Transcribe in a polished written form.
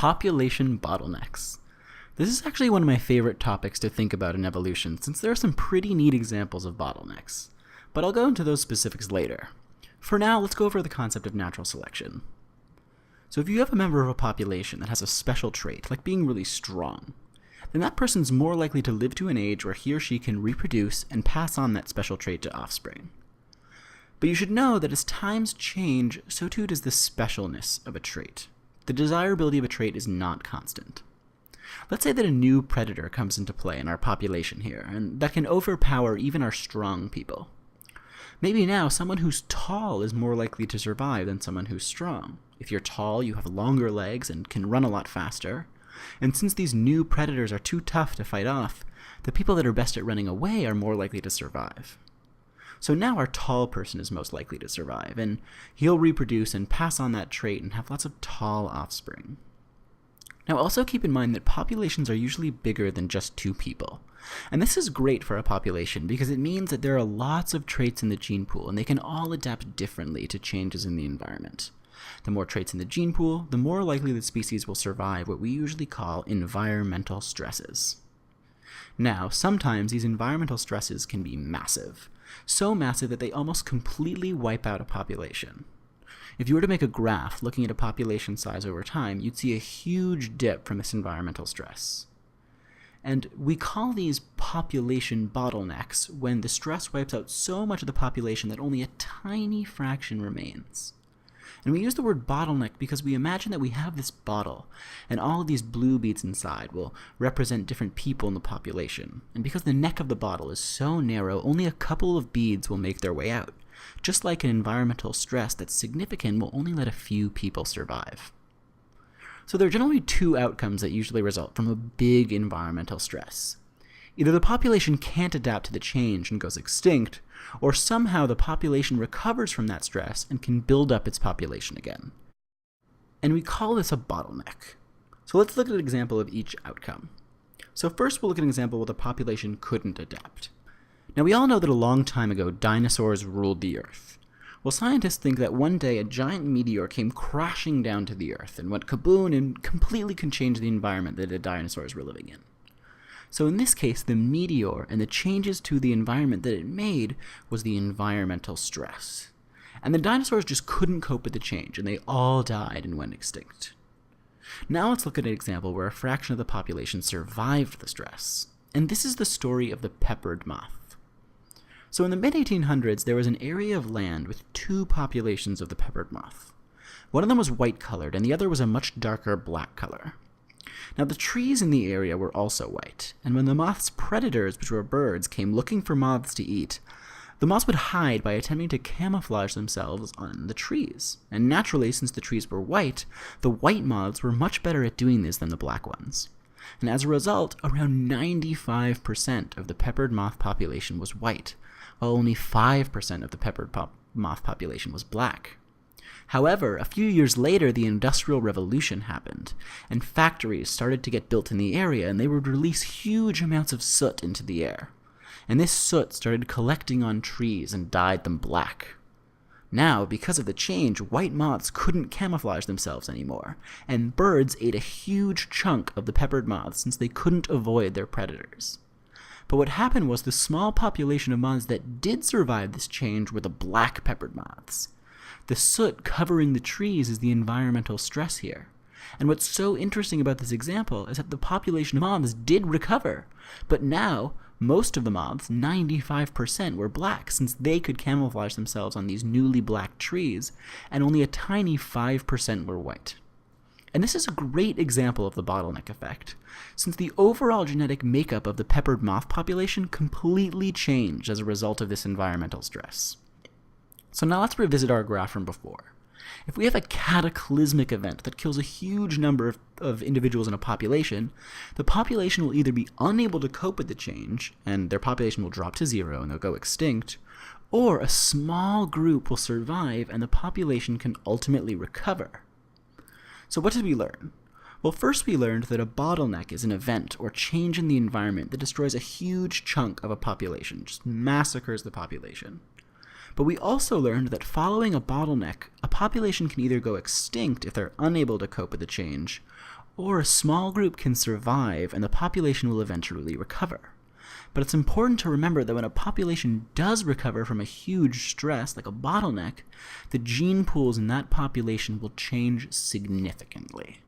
Population bottlenecks. This is actually one of my favorite topics to think about in evolution, since there are some pretty neat examples of bottlenecks. But I'll go into those specifics later. For now, let's go over the concept of natural selection. So if you have a member of a population that has a special trait, like being really strong, then that person's more likely to live to an age where he or she can reproduce and pass on that special trait to offspring. But you should know that as times change, so too does the specialness of a trait. The desirability of a trait is not constant. Let's say that a new predator comes into play in our population here, and that can overpower even our strong people. Maybe now someone who's tall is more likely to survive than someone who's strong. If you're tall, you have longer legs and can run a lot faster. And since these new predators are too tough to fight off, the people that are best at running away are more likely to survive. So now our tall person is most likely to survive, and he'll reproduce and pass on that trait and have lots of tall offspring. Now also keep in mind that populations are usually bigger than just two people. And this is great for a population because it means that there are lots of traits in the gene pool, and they can all adapt differently to changes in the environment. The more traits in the gene pool, the more likely the species will survive what we usually call environmental stresses. Now, sometimes these environmental stresses can be massive. So massive that they almost completely wipe out a population. If you were to make a graph looking at a population size over time, you'd see a huge dip from this environmental stress. And we call these population bottlenecks when the stress wipes out so much of the population that only a tiny fraction remains. And we use the word bottleneck because we imagine that we have this bottle, and all of these blue beads inside will represent different people in the population. And because the neck of the bottle is so narrow, only a couple of beads will make their way out. Just like an environmental stress that's significant will only let a few people survive. So there are generally two outcomes that usually result from a big environmental stress. Either the population can't adapt to the change and goes extinct, or somehow the population recovers from that stress and can build up its population again. And we call this a bottleneck. So let's look at an example of each outcome. So first we'll look at an example where the population couldn't adapt. Now we all know that a long time ago dinosaurs ruled the Earth. Well, scientists think that one day a giant meteor came crashing down to the Earth and went kaboom and completely can change the environment that the dinosaurs were living in. So in this case, the meteor and the changes to the environment that it made was the environmental stress. And the dinosaurs just couldn't cope with the change, and they all died and went extinct. Now let's look at an example where a fraction of the population survived the stress. And this is the story of the peppered moth. So in the mid-1800s, there was an area of land with two populations of the peppered moth. One of them was white-colored, and the other was a much darker black color. Now the trees in the area were also white, and when the moth's predators, which were birds, came looking for moths to eat, the moths would hide by attempting to camouflage themselves on the trees. And naturally, since the trees were white, the white moths were much better at doing this than the black ones. And as a result, around 95% of the peppered moth population was white, while only 5% of the peppered moth population was black. However, a few years later, the Industrial Revolution happened, and factories started to get built in the area, and they would release huge amounts of soot into the air. And this soot started collecting on trees and dyed them black. Now, because of the change, white moths couldn't camouflage themselves anymore, and birds ate a huge chunk of the peppered moths since they couldn't avoid their predators. But what happened was the small population of moths that did survive this change were the black peppered moths. The soot covering the trees is the environmental stress here. And what's so interesting about this example is that the population of moths did recover, but now most of the moths, 95%, were black since they could camouflage themselves on these newly black trees, and only a tiny 5% were white. And this is a great example of the bottleneck effect, since the overall genetic makeup of the peppered moth population completely changed as a result of this environmental stress. So now let's revisit our graph from before. If we have a cataclysmic event that kills a huge number of individuals in a population, the population will either be unable to cope with the change, and their population will drop to zero and they'll go extinct, or a small group will survive and the population can ultimately recover. So what did we learn? Well, first we learned that a bottleneck is an event or change in the environment that destroys a huge chunk of a population, just massacres the population. But we also learned that following a bottleneck, a population can either go extinct if they're unable to cope with the change, Or a small group can survive and the population will eventually recover. But it's important to remember that when a population does recover from a huge stress, like a bottleneck, the gene pools in that population will change significantly.